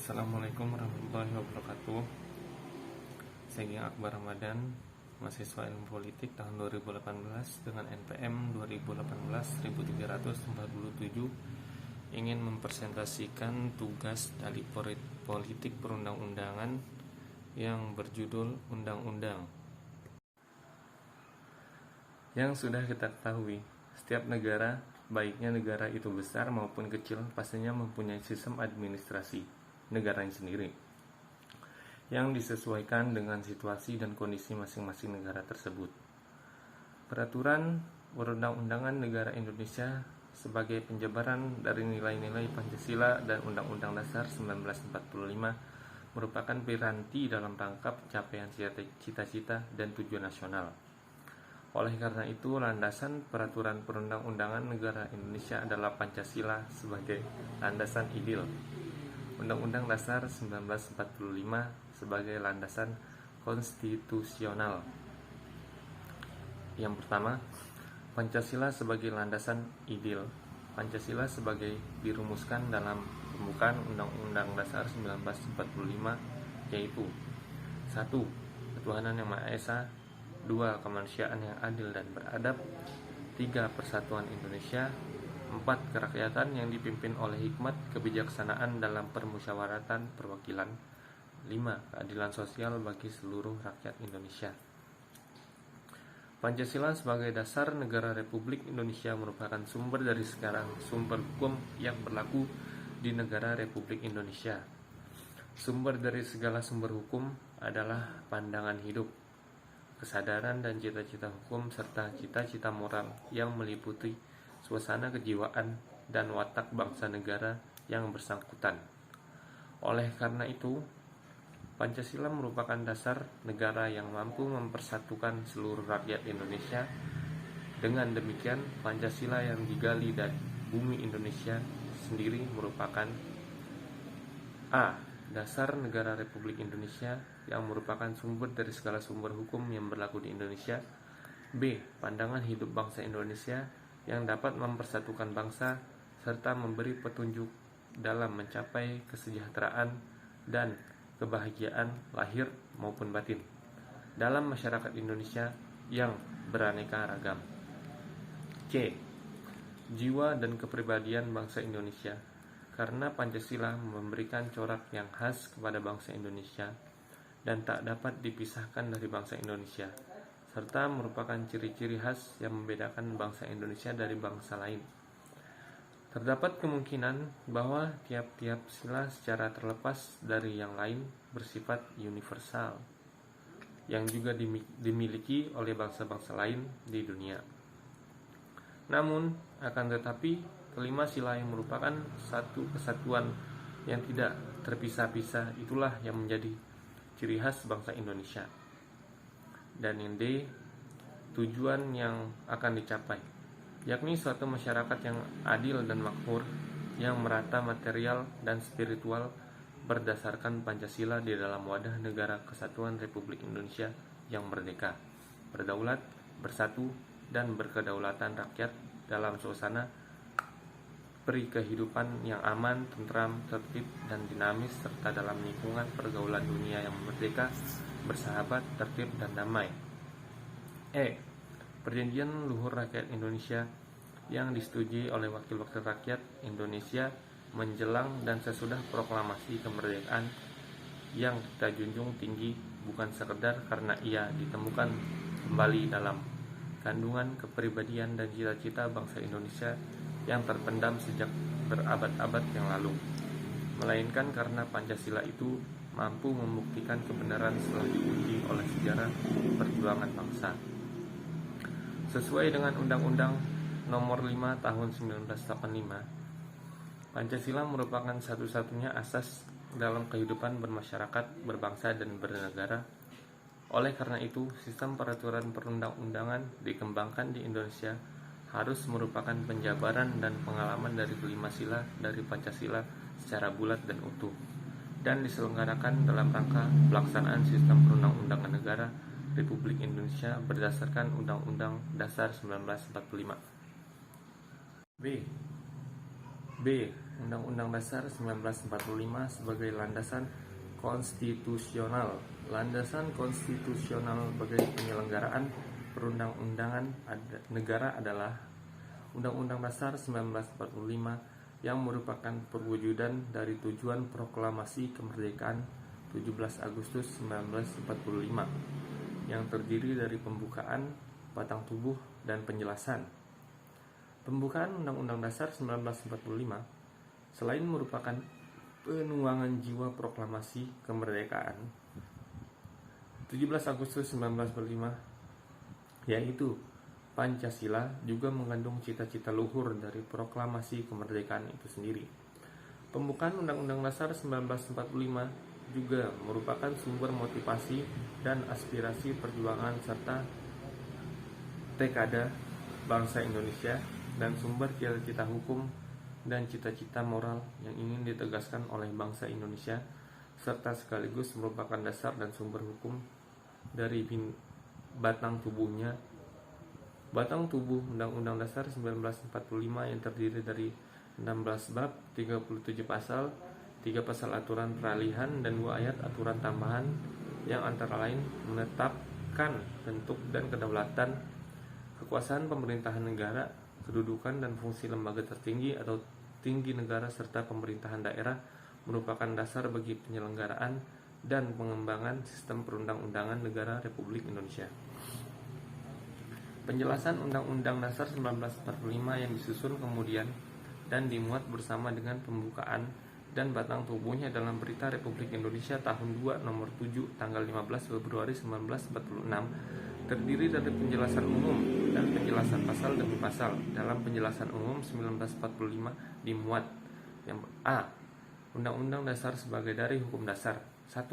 Assalamualaikum warahmatullahi wabarakatuh. Saya Akbar Ramadan, mahasiswa Ilmu Politik tahun 2018 dengan NPM 2018-1347, ingin mempresentasikan tugas dari politik perundang-undangan yang berjudul Undang-Undang. Yang sudah kita ketahui, setiap negara, baiknya negara itu besar maupun kecil, pastinya mempunyai sistem administrasi negaranya sendiri yang disesuaikan dengan situasi dan kondisi masing-masing negara tersebut. Peraturan perundang-undangan negara Indonesia sebagai penjabaran dari nilai-nilai Pancasila dan Undang-Undang Dasar 1945 merupakan piranti dalam rangka pencapaian cita-cita dan tujuan nasional. Oleh karena itu, landasan peraturan perundang-undangan negara Indonesia adalah Pancasila sebagai landasan ideal, Undang-Undang Dasar 1945 sebagai landasan konstitusional. Yang pertama, Pancasila sebagai landasan ideal. Pancasila sebagai dirumuskan dalam pembukaan Undang-Undang Dasar 1945 yaitu 1. Ketuhanan yang Maha Esa, 2. Kemanusiaan yang adil dan beradab, 3. Persatuan Indonesia, 4. Kerakyatan yang dipimpin oleh hikmat kebijaksanaan dalam permusyawaratan perwakilan, 5. Keadilan sosial bagi seluruh rakyat Indonesia. Pancasila sebagai dasar negara Republik Indonesia merupakan sumber dari sekarang sumber hukum yang berlaku di negara Republik Indonesia. Sumber dari segala sumber hukum adalah pandangan hidup, kesadaran dan cita-cita hukum serta cita-cita moral yang meliputi suasana kejiwaan dan watak bangsa negara yang bersangkutan. Oleh karena itu, Pancasila merupakan dasar negara yang mampu mempersatukan seluruh rakyat Indonesia. Dengan demikian, Pancasila yang digali dari bumi Indonesia sendiri merupakan A. Dasar negara Republik Indonesia yang merupakan sumber dari segala sumber hukum yang berlaku di Indonesia. B. Pandangan hidup bangsa Indonesia yang dapat mempersatukan bangsa serta memberi petunjuk dalam mencapai kesejahteraan dan kebahagiaan lahir maupun batin dalam masyarakat Indonesia yang beraneka ragam. C. Jiwa dan kepribadian bangsa Indonesia, karena Pancasila memberikan corak yang khas kepada bangsa Indonesia dan tak dapat dipisahkan dari bangsa Indonesia, serta merupakan ciri-ciri khas yang membedakan bangsa Indonesia dari bangsa lain. Terdapat kemungkinan bahwa tiap-tiap sila secara terlepas dari yang lain bersifat universal, yang juga dimiliki oleh bangsa-bangsa lain di dunia. Namun, akan tetapi, kelima sila yang merupakan satu kesatuan yang tidak terpisah-pisah itulah yang menjadi ciri khas bangsa Indonesia. Dan yang D, tujuan yang akan dicapai, yakni suatu masyarakat yang adil dan makmur, yang merata material dan spiritual berdasarkan Pancasila di dalam wadah negara kesatuan Republik Indonesia yang merdeka, berdaulat, bersatu, dan berkedaulatan rakyat dalam suasana kehidupan yang aman, tentram, tertib, dan dinamis, serta dalam lingkungan pergaulan dunia yang merdeka, bersahabat, tertib, dan damai. E. Perjanjian Luhur Rakyat Indonesia yang disetujui oleh wakil-wakil rakyat Indonesia menjelang dan sesudah proklamasi kemerdekaan yang kita junjung tinggi bukan sekedar karena ia ditemukan kembali dalam kandungan kepribadian dan cita-cita bangsa Indonesia yang terpendam sejak berabad-abad yang lalu, melainkan karena Pancasila itu mampu membuktikan kebenaran setelah diuji oleh sejarah perjuangan bangsa. Sesuai dengan Undang-Undang Nomor 5 Tahun 1985, Pancasila merupakan satu-satunya asas dalam kehidupan bermasyarakat, berbangsa, dan bernegara. Oleh karena itu, sistem peraturan perundang-undangan dikembangkan di Indonesia harus merupakan penjabaran dan pengalaman dari kelima sila dari Pancasila secara bulat dan utuh, dan diselenggarakan dalam rangka pelaksanaan sistem perundang-undangan negara Republik Indonesia berdasarkan Undang-Undang Dasar 1945. B. Undang-Undang Dasar 1945 sebagai landasan konstitusional. Landasan konstitusional bagi penyelenggaraan perundang-undangan negara adalah Undang-Undang Dasar 1945 yang merupakan perwujudan dari tujuan proklamasi kemerdekaan 17 Agustus 1945 yang terdiri dari pembukaan, batang tubuh, dan penjelasan. Pembukaan Undang-Undang Dasar 1945 selain merupakan penuangan jiwa proklamasi kemerdekaan 17 Agustus 1945, yaitu Pancasila, juga mengandung cita-cita luhur dari proklamasi kemerdekaan itu sendiri. Pembukaan Undang-Undang Dasar 1945 juga merupakan sumber motivasi dan aspirasi perjuangan serta tekada bangsa Indonesia dan sumber cita-cita hukum dan cita-cita moral yang ingin ditegaskan oleh bangsa Indonesia, serta sekaligus merupakan dasar dan sumber hukum dari batang tubuhnya. Batang tubuh Undang-Undang Dasar 1945 yang terdiri dari 16 bab, 37 pasal, 3 pasal aturan peralihan, dan 2 ayat aturan tambahan yang antara lain menetapkan bentuk dan kedaulatan, kekuasaan pemerintahan negara, kedudukan dan fungsi lembaga tertinggi atau tinggi negara serta pemerintahan daerah merupakan dasar bagi penyelenggaraan dan pengembangan sistem perundang-undangan negara Republik Indonesia. Penjelasan Undang-Undang Dasar 1945 yang disusun kemudian dan dimuat bersama dengan pembukaan dan batang tubuhnya dalam Berita Republik Indonesia tahun 2 nomor 7 tanggal 15 Februari 1946 terdiri dari penjelasan umum dan penjelasan pasal demi pasal. Dalam penjelasan umum 1945 dimuat yang A. Undang-Undang Dasar sebagai dari hukum dasar. 1.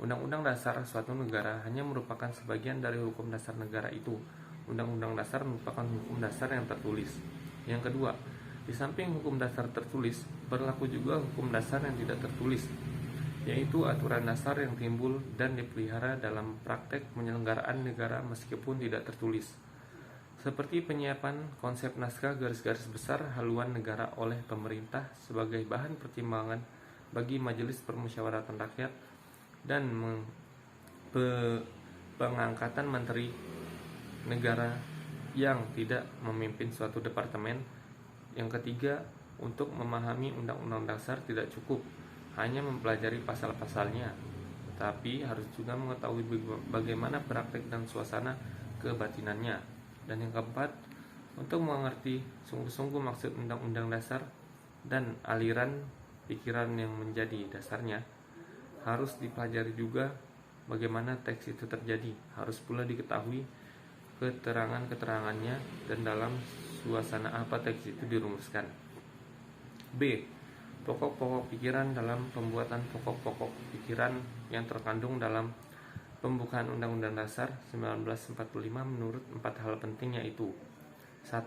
Undang-Undang Dasar suatu negara hanya merupakan sebagian dari hukum dasar negara itu. Undang-Undang Dasar merupakan hukum dasar yang tertulis. Yang kedua, di samping hukum dasar tertulis, berlaku juga hukum dasar yang tidak tertulis, yaitu aturan dasar yang timbul dan dipelihara dalam praktek penyelenggaraan negara meskipun tidak tertulis, seperti penyiapan konsep naskah garis-garis besar haluan negara oleh pemerintah sebagai bahan pertimbangan bagi Majelis Permusyawaratan Rakyat dan pengangkatan menteri negara yang tidak memimpin suatu departemen. Yang ketiga, untuk memahami Undang-Undang Dasar tidak cukup hanya mempelajari pasal-pasalnya, tapi harus juga mengetahui bagaimana praktek dan suasana kebatinannya. Dan yang keempat, untuk mengerti sungguh-sungguh maksud Undang-Undang Dasar dan aliran pikiran yang menjadi dasarnya, harus dipelajari juga bagaimana teks itu terjadi. Harus pula diketahui keterangan-keterangannya dan dalam suasana apa teks itu dirumuskan. B. Pokok-pokok pikiran dalam pembuatan pokok-pokok pikiran yang terkandung dalam pembukaan Undang-Undang Dasar 1945 menurut 4 hal penting, yaitu 1.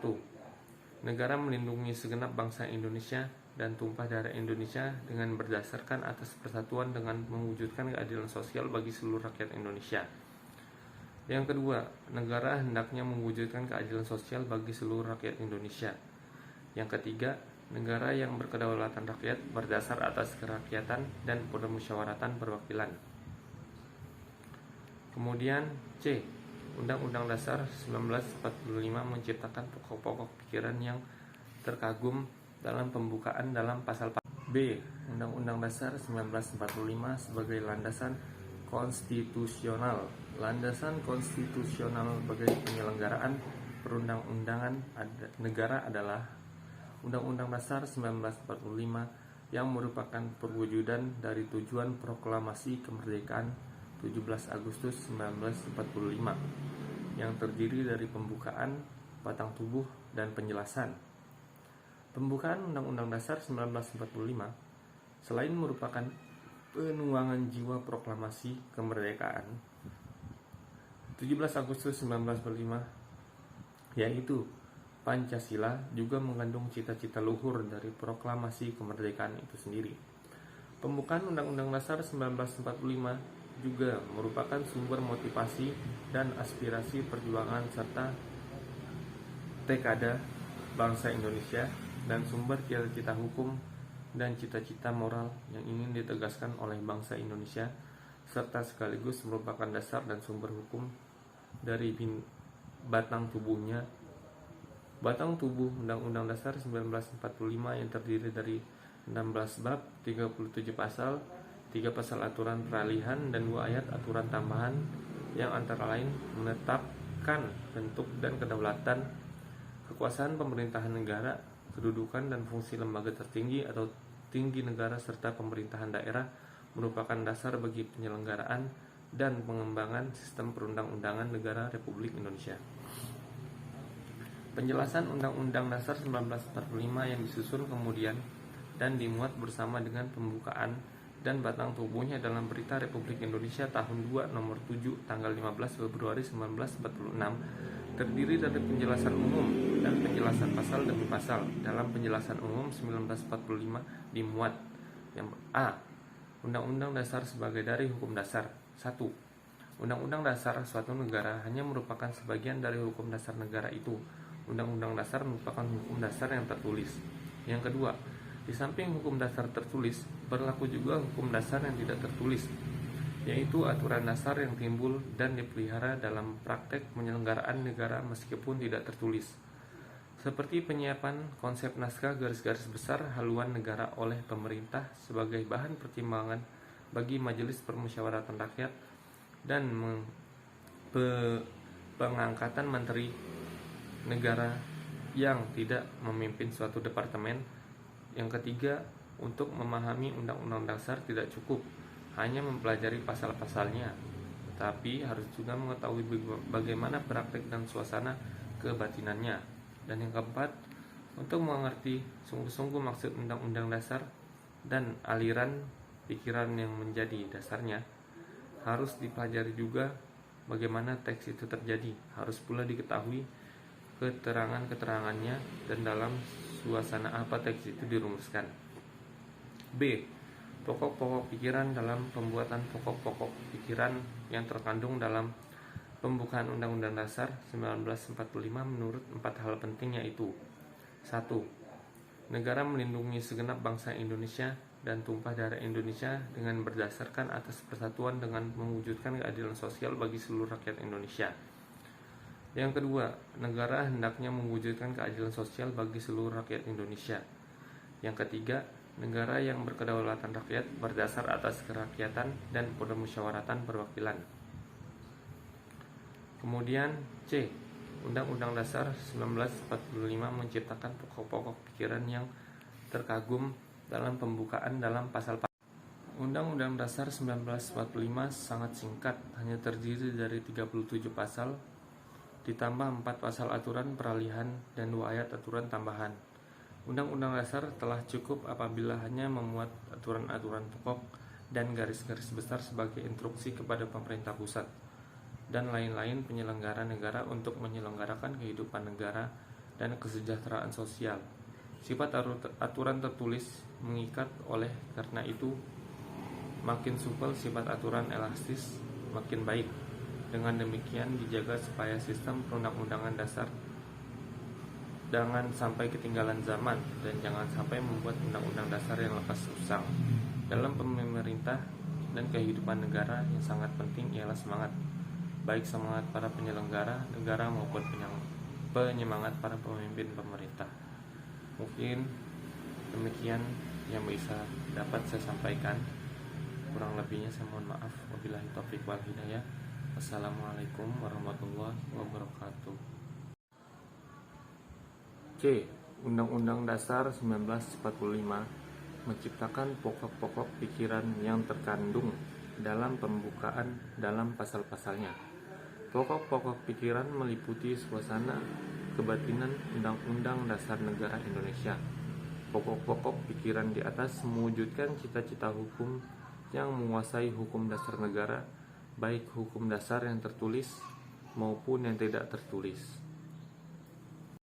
Negara melindungi segenap bangsa Indonesia dan tumpah darah Indonesia dengan berdasarkan atas persatuan dengan mewujudkan keadilan sosial bagi seluruh rakyat Indonesia. Yang kedua, negara hendaknya mewujudkan keadilan sosial bagi seluruh rakyat Indonesia. Yang ketiga, negara yang berkedaulatan rakyat berdasar atas kerakyatan dan permusyawaratan perwakilan. Kemudian C. Undang-Undang Dasar 1945 menciptakan pokok-pokok pikiran yang terkagum dalam pembukaan dalam pasal B. Undang-Undang Dasar 1945 sebagai landasan konstitusional. Landasan konstitusional bagi penyelenggaraan perundang-undangan negara adalah Undang-Undang Dasar 1945 yang merupakan perwujudan dari tujuan proklamasi kemerdekaan 17 Agustus 1945 yang terdiri dari pembukaan, batang tubuh, dan penjelasan. Pembukaan Undang-Undang Dasar 1945 selain merupakan penuangan jiwa proklamasi kemerdekaan 17 Agustus 1945, yaitu Pancasila, juga mengandung cita-cita luhur dari proklamasi kemerdekaan itu sendiri. Pembukaan Undang-Undang Dasar 1945 juga merupakan sumber motivasi dan aspirasi perjuangan serta tekada bangsa Indonesia dan sumber cita-cita hukum dan cita-cita moral yang ingin ditegaskan oleh bangsa Indonesia, serta sekaligus merupakan dasar dan sumber hukum dari batang tubuhnya. Batang tubuh Undang-Undang Dasar 1945 yang terdiri dari 16 bab, 37 pasal, 3 pasal aturan peralihan, dan 2 ayat aturan tambahan yang antara lain menetapkan bentuk dan kedaulatan, kekuasaan pemerintahan negara, kedudukan dan fungsi lembaga tertinggi atau tinggi negara serta pemerintahan daerah merupakan dasar bagi penyelenggaraan dan pengembangan sistem perundang-undangan negara Republik Indonesia. Penjelasan Undang-Undang Dasar 1945 yang disusun kemudian dan dimuat bersama dengan pembukaan dan batang tubuhnya dalam Berita Republik Indonesia tahun 2 nomor 7 tanggal 15 Februari 1946 terdiri dari penjelasan umum dan penjelasan pasal demi pasal. Dalam penjelasan umum 1945 dimuat yang A. Undang-Undang Dasar sebagai dari hukum dasar. 1. Undang-Undang Dasar suatu negara hanya merupakan sebagian dari hukum dasar negara itu. Undang-Undang Dasar merupakan hukum dasar yang tertulis. Yang kedua, di samping hukum dasar tertulis, berlaku juga hukum dasar yang tidak tertulis, yaitu aturan dasar yang timbul dan dipelihara dalam praktek penyelenggaraan negara meskipun tidak tertulis, seperti penyiapan konsep naskah garis-garis besar haluan negara oleh pemerintah sebagai bahan pertimbangan bagi Majelis Permusyawaratan Rakyat dan pengangkatan menteri negara yang tidak memimpin suatu departemen. Yang ketiga, untuk memahami Undang-Undang Dasar tidak cukup hanya mempelajari pasal-pasalnya, tapi harus juga mengetahui bagaimana praktek dan suasana kebatinannya. Dan yang keempat, untuk mengerti sungguh-sungguh maksud Undang-Undang Dasar dan aliran pikiran yang menjadi dasarnya, harus dipelajari juga bagaimana teks itu terjadi. Harus pula diketahui keterangan-keterangannya dan dalam suasana apa teks itu dirumuskan. B. Pokok-pokok pikiran dalam pembuatan pokok-pokok pikiran yang terkandung dalam pembukaan Undang-Undang Dasar 1945 menurut 4 hal penting, yaitu 1. Negara melindungi segenap bangsa Indonesia dan tumpah darah Indonesia dengan berdasarkan atas persatuan dengan mewujudkan keadilan sosial bagi seluruh rakyat Indonesia. Yang kedua, negara hendaknya mewujudkan keadilan sosial bagi seluruh rakyat Indonesia. Yang ketiga, negara yang berkedaulatan rakyat berdasar atas kerakyatan dan permusyawaratan perwakilan. Kemudian C. Undang-Undang Dasar 1945 menciptakan pokok-pokok pikiran yang terkagum dalam pembukaan dalam pasal. Undang-Undang Dasar 1945 sangat singkat, hanya terdiri dari 37 pasal ditambah 4 pasal aturan peralihan dan 2 ayat aturan tambahan. Undang-Undang Dasar telah cukup apabila hanya memuat aturan-aturan pokok dan garis-garis besar sebagai instruksi kepada pemerintah pusat dan lain-lain penyelenggara negara untuk menyelenggarakan kehidupan negara dan kesejahteraan sosial. Sifat aturan tertulis mengikat, oleh karena itu makin supel sifat aturan elastis makin baik. Dengan demikian dijaga supaya sistem perundang-undangan dasar jangan sampai ketinggalan zaman dan jangan sampai membuat undang-undang dasar yang lepas usang. Dalam pemerintah dan kehidupan negara yang sangat penting ialah semangat, baik semangat para penyelenggara negara maupun penyemangat para pemimpin pemerintah. Mungkin demikian yang bisa dapat saya sampaikan. Kurang lebihnya saya mohon maaf. Wabillahi taufiq wal hidayah. Wassalamualaikum warahmatullahi wabarakatuh. C. Undang-Undang Dasar 1945 menciptakan pokok-pokok pikiran yang terkandung dalam pembukaan dalam pasal-pasalnya. Pokok-pokok pikiran meliputi suasana kebatinan Undang-Undang Dasar Negara Indonesia. Pokok-pokok pikiran di atas mewujudkan cita-cita hukum yang menguasai hukum dasar negara, baik hukum dasar yang tertulis maupun yang tidak tertulis.